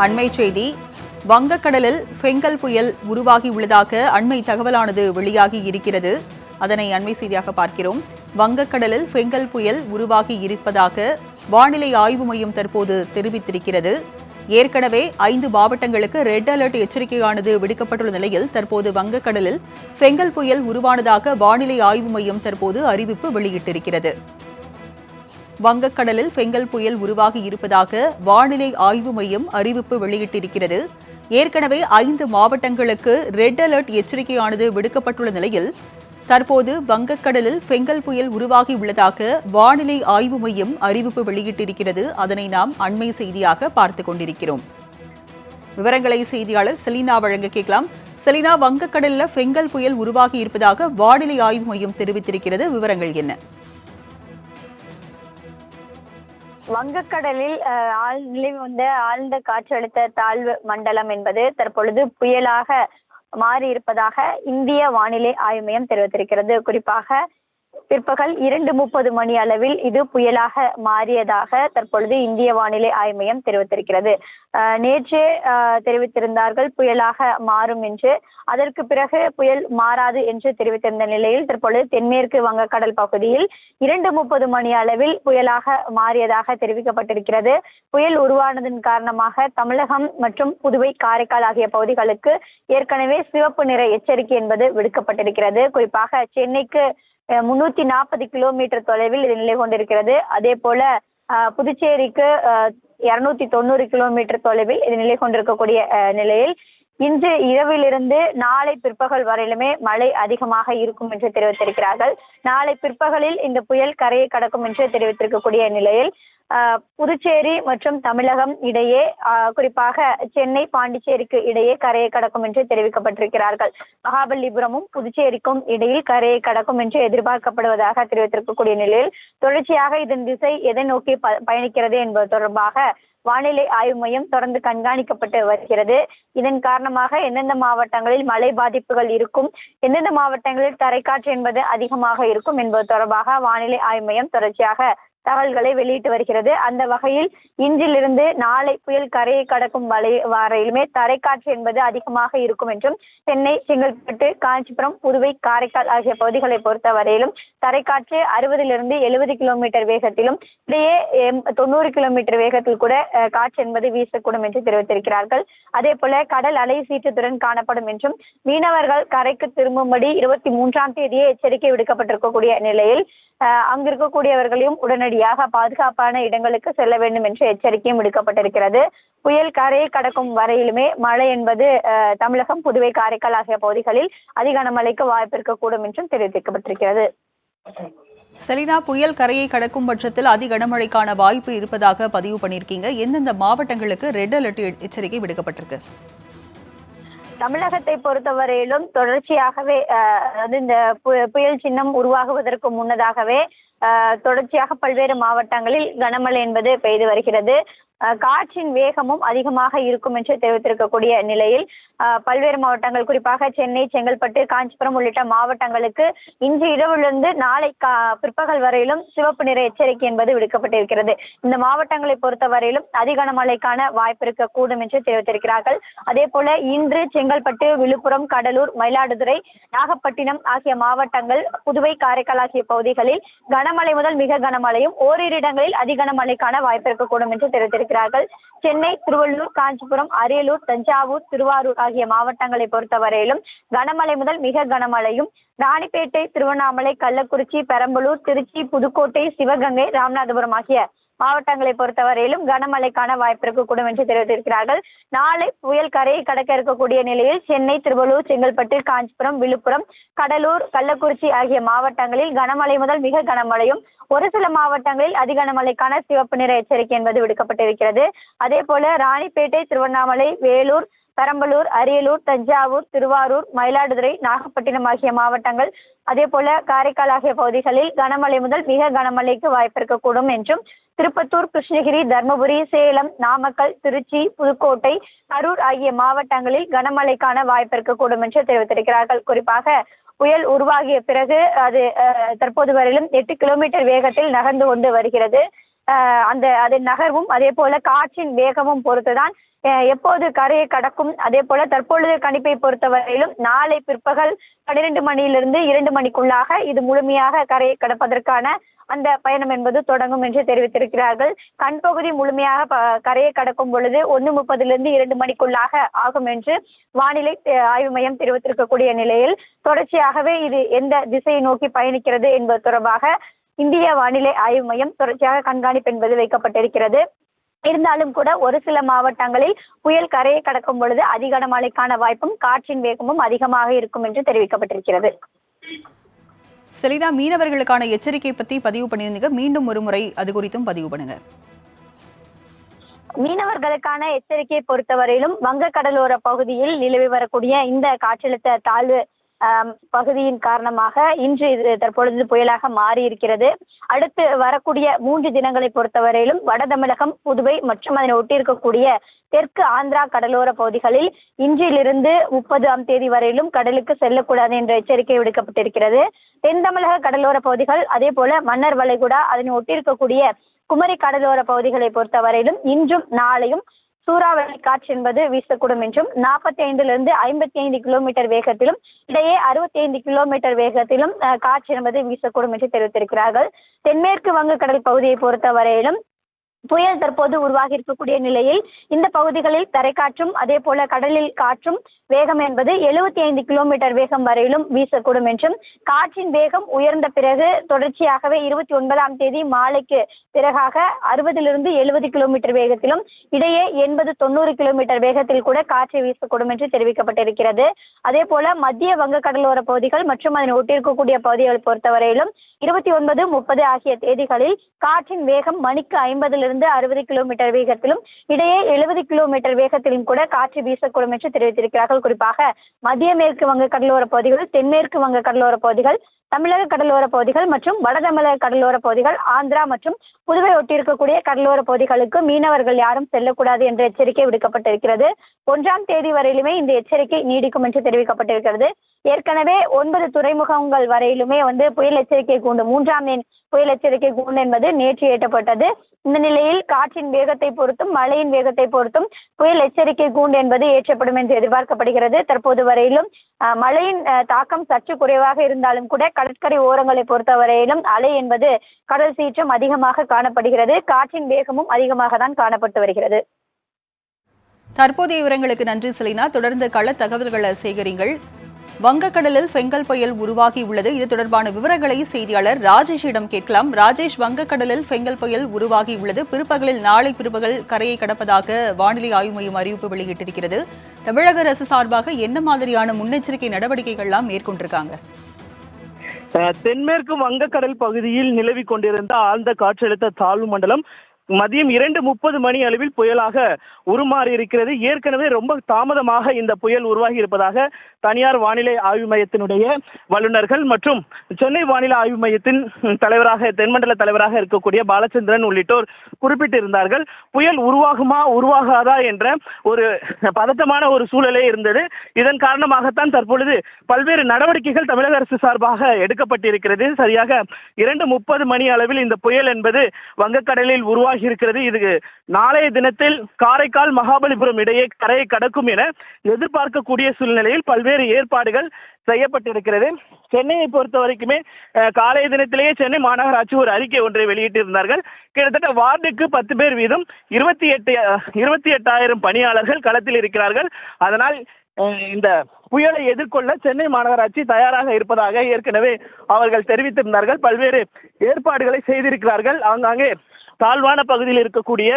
அண்மை செய்தி. வங்கக்கடலில் ஃபெங்கல் புயல் உருவாகியுள்ளதாக அண்மை தகவலானது வெளியாகி இருக்கிறது. அதனை அண்மை செய்தியாக பார்க்கிறோம். வங்கக்கடலில் ஃபெங்கல் புயல் உருவாகி இருப்பதாக வானிலை ஆய்வு மையம் தற்போது தெரிவித்திருக்கிறது. ஏற்கனவே 5 மாவட்டங்களுக்கு ரெட் அலர்ட் எச்சரிக்கையானது விடுக்கப்பட்டுள்ள நிலையில் தற்போது வங்கக்கடலில் ஃபெங்கல் புயல் உருவானதாக வானிலை ஆய்வு மையம் தற்போது அறிவிப்பு வெளியிட்டிருக்கிறது. வங்கக்கடலில் ஃபெங்கல் புயல் உருவாகி இருப்பதாக வானிலை ஆய்வு மையம் அறிவிப்பு வெளியிட்டிருக்கிறது. ஏற்கனவே 5 மாவட்டங்களுக்கு ரெட் அலர்ட் எச்சரிக்கையானது விடுக்கப்பட்டுள்ள நிலையில் தற்போது வங்கக்கடலில் ஃபெங்கல் புயல் உருவாகியுள்ளதாக வானிலை ஆய்வு மையம் அறிவிப்பு வெளியிட்டிருக்கிறது. அதனை நாம் அண்மை செய்தியாக பார்த்துக் கொண்டிருக்கிறோம். விவரங்களை செய்தியாளர் செலினா வழங்க கேட்கலாம். செலினா, வங்கக்கடலில் ஃபெங்கல் புயல் உருவாகி இருப்பதாக வானிலை ஆய்வு மையம் தெரிவித்திருக்கிறது. விவரங்கள் என்ன? வங்கக்கடலில் நிலவி வந்த ஆழ்ந்த காற்றழுத்த தாழ்வு மண்டலம் என்பது தற்பொழுது புயலாக மாறி இருப்பதாக இந்திய வானிலை ஆய்வு மையம் தெரிவித்திருக்கிறது. குறிப்பாக பிற்பகல் 2:30 மணி அளவில் இது புயலாக மாறியதாக தற்பொழுது இந்திய வானிலை ஆய்வு மையம் தெரிவித்திருக்கிறது. நேற்றே தெரிவித்திருந்தார்கள் புயலாக மாறும் என்று. அதற்கு பிறகு புயல் மாறாது என்று தெரிவித்திருந்த நிலையில் தற்பொழுது தென்மேற்கு வங்கக்கடல் பகுதியில் 2:30 மணி அளவில் புயலாக மாறியதாக தெரிவிக்கப்பட்டிருக்கிறது. புயல் உருவானதன் காரணமாக தமிழகம் மற்றும் புதுவை, காரைக்கால் ஆகிய பகுதிகளுக்கு ஏற்கனவே சிவப்பு நிற எச்சரிக்கை என்பது விடுக்கப்பட்டிருக்கிறது. குறிப்பாக சென்னைக்கு 340 கிலோமீட்டர் தொலைவில் இது நிலை கொண்டிருக்கிறது. அதே போல புதுச்சேரிக்கு 290 கிலோமீட்டர் தொலைவில் இது நிலை கொண்டிருக்கக்கூடிய நிலையில் இன்று இரவிலிருந்து நாளை பிற்பகல் வரையிலுமே மழை அதிகமாக இருக்கும் என்று தெரிவித்திருக்கிறார்கள். நாளை பிற்பகலில் இந்த புயல் கரையை கடக்கும் என்று தெரிவித்திருக்கக்கூடிய நிலையில் புதுச்சேரி மற்றும் தமிழகம் இடையே, குறிப்பாக சென்னை, பாண்டிச்சேரிக்கு இடையே கரையை கடக்கும் என்று தெரிவிக்கப்பட்டிருக்கிறார்கள். மகாபலிபுரமும் புதுச்சேரிக்கும் இடையில் கரையை கடக்கும் என்று எதிர்பார்க்கப்படுவதாக தெரிவித்திருக்கக்கூடிய நிலையில் தொடர்ச்சியாக இதன் திசை எதை நோக்கி பயணிக்கிறது என்பது தொடர்பாக வானிலை ஆய்வு மையம் தொடர்ந்து கண்காணிக்கப்பட்டு வருகிறது. இதன் காரணமாக எந்தெந்த மாவட்டங்களில் மழை பாதிப்புகள் இருக்கும், எந்தெந்த மாவட்டங்களில் தரைக்காற்று என்பது அதிகமாக இருக்கும் என்பது தொடர்பாக வானிலை ஆய்வு மையம் தொடர்ச்சியாக தகவல்களை வெளியிட்டு வருகிறது. அந்த வகையில் இன்றிலிருந்து நாளை புயல் கரையை கடக்கும் வரையிலுமே தரைக்காற்று என்பது அதிகமாக இருக்கும் என்றும், சென்னை, செங்கல்பட்டு, காஞ்சிபுரம், புதுவை, காரைக்கால் ஆகிய பகுதிகளை பொறுத்த வரையிலும் தரைக்காற்று 60லிருந்து 70 கிலோமீட்டர் வேகத்திலும் இடையே 90 கிலோமீட்டர் வேகத்தில் கூட காற்று என்பது வீசக்கூடும் என்று தெரிவித்திருக்கிறார்கள். அதே போல கடல் அலை சீற்றத்துடன் காணப்படும் என்றும், மீனவர்கள் கரைக்கு திரும்பும்படி 23ஆம் தேதியே எச்சரிக்கை விடுக்கப்பட்டிருக்கக்கூடிய நிலையில் அங்கிருக்கக்கூடியவர்களையும் உடனடியாக பாதுகாப்பான இடங்களுக்கு செல்ல வேண்டும் என்ற எச்சரிக்கையும் விடுக்கப்பட்டிருக்கிறது. புயல் கரையை கடக்கும் வரையிலுமே மழை என்பது தமிழகம், புதுவை, காரைக்கால் ஆகிய பகுதிகளில் அதிக கனமழைக்கு வாய்ப்பு இருக்கக்கூடும் என்றும் தெரிவிக்கப்பட்டிருக்கிறது. செலினா, புயல் கரையை கடக்கும் பட்சத்தில் அதி கனமழைக்கான வாய்ப்பு இருப்பதாக பதிவு பண்ணியிருக்கீங்க. எந்தெந்த மாவட்டங்களுக்கு ரெட் அலர்ட் எச்சரிக்கை விடுக்கப்பட்டிருக்கு? தமிழகத்தை பொறுத்தவரையிலும் தொடர்ச்சியாகவே இந்த புயல் சின்னம் உருவாகுவதற்கு முன்னதாகவே தொடர்ச்சியாக பல்வேறு மாவட்டங்களில் கனமழை என்பது பெய்து வருகிறது. காற்றின் வேகமும் அதிகமாக இருக்கும் என்று தெரிவித்திருக்கக்கூடிய நிலையில் பல்வேறு மாவட்டங்கள், குறிப்பாக சென்னை, செங்கல்பட்டு, காஞ்சிபுரம் உள்ளிட்ட மாவட்டங்களுக்கு இன்று இரவிலிருந்து நாளை பிற்பகல் வரையிலும் சிவப்பு நிற எச்சரிக்கை என்பது விடுக்கப்பட்டிருக்கிறது. இந்த மாவட்டங்களை பொறுத்தவரையிலும் அதிக கனமழைக்கான வாய்ப்பு இருக்கக்கூடும் என்று தெரிவித்திருக்கிறார்கள். அதே போல இன்று செங்கல்பட்டு, விழுப்புரம், கடலூர், மயிலாடுதுறை, நாகப்பட்டினம் ஆகிய மாவட்டங்கள், புதுவை, காரைக்கால் ஆகிய பகுதிகளில் கனமழை முதல் மிக கனமழையும் ஓரிரு இடங்களில் அதிக கனமழைக்கான வாய்ப்பு இருக்கக்கூடும் என்று தெரிவித்திருக்கிறார்கள். சென்னை, திருவள்ளூர், காஞ்சிபுரம், அரியலூர், தஞ்சாவூர், திருவாரூர் ஆகிய மாவட்டங்களை பொறுத்தவரையிலும் கனமழை முதல் மிக கனமழையும், ராணிப்பேட்டை, திருவண்ணாமலை, கள்ளக்குறிச்சி, பெரம்பலூர், திருச்சி, புதுக்கோட்டை, சிவகங்கை, ராமநாதபுரம் ஆகிய மாவட்டங்களை பொறுத்தவரையிலும் கனமழைக்கான வாய்ப்பு இருக்கக்கூடும் என்று தெரிவித்திருக்கிறார்கள். நாளை புயல் கரையை கடக்க இருக்கக்கூடிய நிலையில் சென்னை, திருவள்ளூர், செங்கல்பட்டு, காஞ்சிபுரம், விழுப்புரம், கடலூர், கள்ளக்குறிச்சி ஆகிய மாவட்டங்களில் கனமழை முதல் மிக கனமழையும், ஒரு சில மாவட்டங்களில் அதிக கனமழைக்கான சிவப்பு நிற எச்சரிக்கை என்பது விடுக்கப்பட்டிருக்கிறது. அதே போல ராணிப்பேட்டை, திருவண்ணாமலை, வேலூர், பெரம்பலூர், அரியலூர், தஞ்சாவூர், திருவாரூர், மயிலாடுதுறை, நாகப்பட்டினம் ஆகிய மாவட்டங்கள், அதே போல காரைக்கால் ஆகிய பகுதிகளில் கனமழை முதல் மிக கனமழைக்கு வாய்ப்பு இருக்கக்கூடும் என்றும், திருப்பத்தூர், கிருஷ்ணகிரி, தர்மபுரி, சேலம், நாமக்கல், திருச்சி, புதுக்கோட்டை, கரூர் ஆகிய மாவட்டங்களில் கனமழைக்கான வாய்ப்பு இருக்கக்கூடும் என்று தெரிவித்திருக்கிறார்கள். குறிப்பாக புயல் உருவாகிய பிறகு அது தற்போது வரையிலும் 8 கிலோமீட்டர் வேகத்தில் நகர்ந்து கொண்டு வருகிறது. அதன் நகர்வும் அதே போல காற்றின் வேகமும் பொறுத்துதான் எப்போது கரையை கடக்கும், அதே போல தற்பொழுது கணிப்பை பொறுத்தவரையிலும் நாளை பிற்பகல் 12 மணியிலிருந்து 2 மணிக்குள்ளாக இது முழுமையாக கரையை கடப்பதற்கான அந்த பயணம் என்பது தொடங்கும் என்று தெரிவித்திருக்கிறார்கள். கண் பகுதி முழுமையாக கரையை கடக்கும் பொழுது 1:30 2 மணிக்குள்ளாக ஆகும் என்று வானிலை ஆய்வு மையம் தெரிவித்திருக்கக்கூடிய நிலையில் தொடர்ச்சியாகவே இது எந்த திசையை நோக்கி பயணிக்கிறது என்பது தொடர்பாக இந்திய வானிலை ஆய்வு மையம் தொடர்ச்சியாக கண்காணிப்பு என்பது வைக்கப்பட்டிருக்கிறது. இருந்தாலும் கூட ஒரு சில மாவட்டங்களில் புயல் கரையை கடக்கும் பொழுது அதிக கனமழைக்கான வாய்ப்பும் காற்றின் வேகமும் அதிகமாக இருக்கும் என்று தெரிவிக்கப்பட்டிருக்கிறது. செலினா, மீனவர்களுக்கான எச்சரிக்கை பத்தி பதிவு பண்ணியிருந்தீங்க, மீண்டும் ஒரு முறை அது குறித்தும் பதிவு பண்ணுங்க. மீனவர்களுக்கான எச்சரிக்கையை பொறுத்தவரையிலும் வங்க கடலோர பகுதியில் நிலவி வரக்கூடிய இந்த காற்றழுத்த தாழ்வு பகுதியின் காரணமாக இன்று இது தற்பொழுது புயலாக மாறி இருக்கிறது. அடுத்து வரக்கூடிய 3 தினங்களை பொறுத்தவரையிலும் வட தமிழகம், புதுவை மற்றும் அதனை ஒட்டி இருக்கக்கூடிய தெற்கு ஆந்திரா கடலோர பகுதிகளில் இன்றிலிருந்து 30ஆம் தேதி வரையிலும் கடலுக்கு செல்லக்கூடாது என்ற எச்சரிக்கை விடுக்கப்பட்டிருக்கிறது. தென் தமிழக கடலோர பகுதிகள், அதே போல மன்னார் வளைகுடா அதனை ஒட்டியிருக்கக்கூடிய குமரி கடலோர பகுதிகளை பொறுத்தவரையிலும் இன்றும் நாளையும் சூறாவளி காற்று என்பது வீசக்கூடும் என்றும் 45 55 கிலோமீட்டர் வேகத்திலும் இடையே 65 கிலோமீட்டர் வேகத்திலும் காற்று என்பது வீசக்கூடும் என்று தெரிவித்திருக்கிறார்கள். தென்மேற்கு வங்கக்கடல் பகுதியை பொறுத்தவரையிலும் புயல் தற்போது உருவாகி இருக்கக்கூடிய நிலையில் இந்த பகுதிகளில் தரைக்காற்றும் அதே போல கடலில் காற்றும் வேகம் என்பது 75 கிலோமீட்டர் வேகம் வரையிலும் வீசக்கூடும் என்றும் காற்றின் வேகம் உயர்ந்த பிறகு தொடர்ச்சியாகவே 29ஆம் தேதி மாலைக்கு பிறகாக 60 70 கிலோமீட்டர் வேகத்திலும் இடையே 80 90 கிலோமீட்டர் வேகத்தில் கூட காற்று வீசக்கூடும் என்று தெரிவிக்கப்பட்டிருக்கிறது. அதே போல மத்திய வங்க கடலோர பகுதிகள் மற்றும் அதனை ஒட்டியிருக்கக்கூடிய பகுதிகளை பொறுத்தவரையிலும் 29 30 ஆகிய தேதிகளில் காற்றின் வேகம் மணிக்கு 50 60 கிலோமீட்டர் வேகத்திலும் இடையே 70 கிலோமீட்டர் வேகத்திலும் கூட காற்று வீசக்கூடும் என்று தெரிவித்திருக்கிறார்கள். குறிப்பாக மத்திய மேற்கு வங்க கடலோர பகுதிகள், தென்மேற்கு வங்க கடலோர பகுதிகள், தமிழக கடலோர பகுதிகள் மற்றும் வட தமிழக கடலோர பகுதிகள், ஆந்திரா மற்றும் புதுவை ஒட்டியிருக்கக்கூடிய கடலோர பகுதிகளுக்கு மீனவர்கள் யாரும் செல்லக்கூடாது என்ற எச்சரிக்கை விடுக்கப்பட்டிருக்கிறது. 1ஆம் தேதி வரையிலுமே இந்த எச்சரிக்கை நீடிக்கும் என்று தெரிவிக்கப்பட்டிருக்கிறது. ஏற்கனவே 9 துறைமுகங்கள் வரையிலுமே புயல் எச்சரிக்கை கூண்டு 3ஆம் எண் புயல் எச்சரிக்கை கூண்டு என்பது நேற்று ஏற்றப்பட்டது. இந்த நிலையில் காற்றின் வேகத்தை பொறுத்தும் மழையின் வேகத்தை பொறுத்தும் புயல் எச்சரிக்கை கூண்டு என்பது ஏற்றப்படும் என்று எதிர்பார்க்கப்படுகிறது. தற்போது வரையிலும் மழையின் தாக்கம் சற்று குறைவாக இருந்தாலும் கூட கடற்கரை ஓரங்களை பொறுத்தவரையிலும் அலை என்பது கடல் சீற்றம் அதிகமாக காணப்படுகிறது. காற்றின் வேகமும் அதிகமாக தான் காணப்பட்டு வருகிறது. தற்போதைய விவரங்களுக்கு நன்றி செலினா. தொடர்ந்து கள தகவல்களை சேகரிங்கள். வங்கக்கடலில் ஃபெங்கல் புயல் உருவாகி உள்ளது. இது தொடர்பான விவரங்களை செய்தியாளர் ராஜேஷிடம் கேட்கலாம். ராஜேஷ், வங்கக்கடலில் ஃபெங்கல் புயல் உருவாகி உள்ளது. பிற்பகலில் நாளை பிற்பகல் கரையை கடப்பதாக வானிலை ஆய்வு மையம் அறிவிப்பு வெளியிட்டிருக்கிறது. தமிழக அரசு சார்பாக என்ன மாதிரியான முன்னெச்சரிக்கை நடவடிக்கைகள்லாம் மேற்கொண்டிருக்காங்க? தென்மேற்கு வங்கக்கடல் பகுதியில் நிலவி கொண்டிருந்த ஆழ்ந்த காற்றழுத்த தாழ்வு மண்டலம் மதியம் 2:30 மணி அளவில் புயலாக உருமாறி இருக்கிறது. ஏற்கனவே ரொம்ப தாமதமாக இந்த புயல் உருவாகி இருப்பதாக தனியார் வானிலை ஆய்வு மையத்தினுடைய வல்லுநர்கள் மற்றும் சென்னை வானிலை ஆய்வு மையத்தின் தலைவராக தென்மண்டல தலைவராக இருக்கக்கூடிய பாலச்சந்திரன் உள்ளிட்டோர் குறிப்பிட்டிருந்தார்கள். புயல் உருவாகுமா உருவாகாதா என்ற ஒரு பதட்டமான ஒரு சூழலே இருந்தது. இதன் காரணமாகத்தான் தற்பொழுது பல்வேறு நடவடிக்கைகள் தமிழக அரசு சார்பாக எடுக்கப்பட்டிருக்கிறது. சரியாக 2:30 மணி அளவில் இந்த புயல் என்பது வங்கக்கடலில் உருவாகி இருக்கிறது. இது நாளைய தினத்தில் காரைக்கால் மகாபலிபுரம் இடையே கரையை கடக்கும் என எதிர்பார்க்கக்கூடிய சூழ்நிலையில் பல்வேறு ஏற்பாடுகள் செய்யப்பட்டிருக்கிறது. சென்னையை பொறுத்த வரைக்குமே காலைய தினத்திலேயே சென்னை மாநகராட்சி ஒரு அறிக்கை ஒன்றை வெளியிட்டிருந்தார்கள். கிட்டத்தட்ட வார்டுக்கு 10 பேர் வீதம் 28,000 பணியாளர்கள் களத்தில் இருக்கிறார்கள். அதனால் இந்த புயலை எதிர்கொள்ள சென்னை மாநகராட்சி தயாராக இருப்பதாக ஏற்கனவே அவர்கள் தெரிவித்திருந்தார்கள். பல்வேறு ஏற்பாடுகளை செய்திருக்கிறார்கள். ஆங்காங்கே தாழ்வான பகுதியில் இருக்கக்கூடிய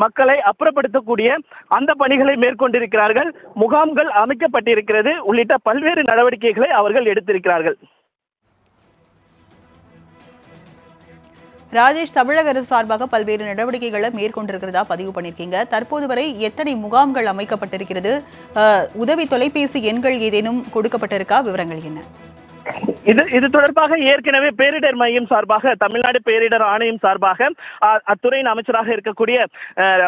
மக்களை அப்புறப்படுத்தக்கூடிய அந்த பணிகளை மேற்கொண்டிருக்கிறார்கள். முகாம்கள் அமைக்கப்பட்டிருக்கிறது உள்ளிட்ட பல்வேறு நடவடிக்கைகளை அவர்கள் எடுத்திருக்கிறார்கள். ராஜேஷ், தமிழக அரசு சார்பாக பல்வேறு நடவடிக்கைகளை மேற்கொண்டிருக்கிறதா பதிவு பண்ணியிருக்கீங்க. தற்போது வரை எத்தனை முகாம்கள் அமைக்கப்பட்டிருக்கிறது? உதவி தொலைபேசி எண்கள் ஏதேனும் கொடுக்கப்பட்டிருக்கா? விவரங்கள் என்ன? இது தொடர்பாக ஏற்கனவே பேரிடர் மையம் சார்பாக, தமிழ்நாடு பேரிடர் ஆணையம் சார்பாக அத்துறையின் அமைச்சராக இருக்கக்கூடிய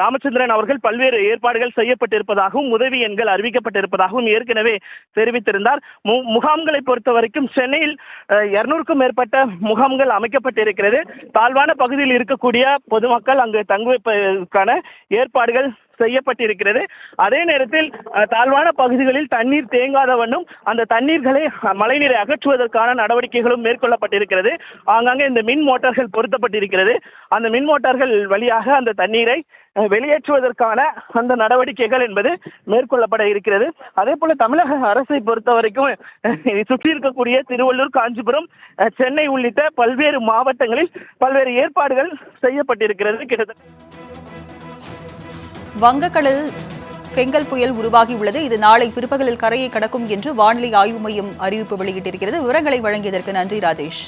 ராமச்சந்திரன் அவர்கள் பல்வேறு ஏற்பாடுகள் செய்யப்பட்டிருப்பதாகவும் உதவி எண்கள் அறிவிக்கப்பட்டிருப்பதாகவும் ஏற்கனவே தெரிவித்திருந்தார். முகாம்களை பொறுத்த வரைக்கும் சென்னையில் 200க்கும் மேற்பட்ட முகாம்கள் அமைக்கப்பட்டிருக்கிறது. தாழ்வான பகுதியில் இருக்கக்கூடிய பொதுமக்கள் அங்கு தங்குவதற்கான ஏற்பாடுகள் செய்யப்பட்டிருக்கிறது. அதே நேரத்தில் தாழ்வான பகுதிகளில் தண்ணீர் தேங்காத வண்ணம் அந்த தண்ணீர்களை மழைநீரை அகற்றுவதற்கான நடவடிக்கைகளும் மேற்கொள்ளப்பட்டிருக்கிறது. ஆங்காங்கே இந்த மின் மோட்டார்கள் பொருத்தப்பட்டிருக்கிறது. அந்த மின் மோட்டார்கள் வழியாக அந்த தண்ணீரை வெளியேற்றுவதற்கான அந்த நடவடிக்கைகள் என்பது மேற்கொள்ளப்பட இருக்கிறது. அதே போல தமிழக அரசை பொறுத்த வரைக்கும் சுற்றி இருக்கக்கூடிய திருவள்ளூர், காஞ்சிபுரம், சென்னை உள்ளிட்ட பல்வேறு மாவட்டங்களில் பல்வேறு ஏற்பாடுகள் செய்யப்பட்டிருக்கிறது. கிட்டத்தட்ட வங்கக்கடலில் பெங்கல் புயல் உருவாகியுள்ளது. இது நாளை பிற்பகலில் கரையை கடக்கும் என்று வானிலை ஆய்வு மையம் அறிவிப்பு வெளியிட்டிருக்கிறது. விவரங்களை வழங்கியதற்கு நன்றி ராஜேஷ்.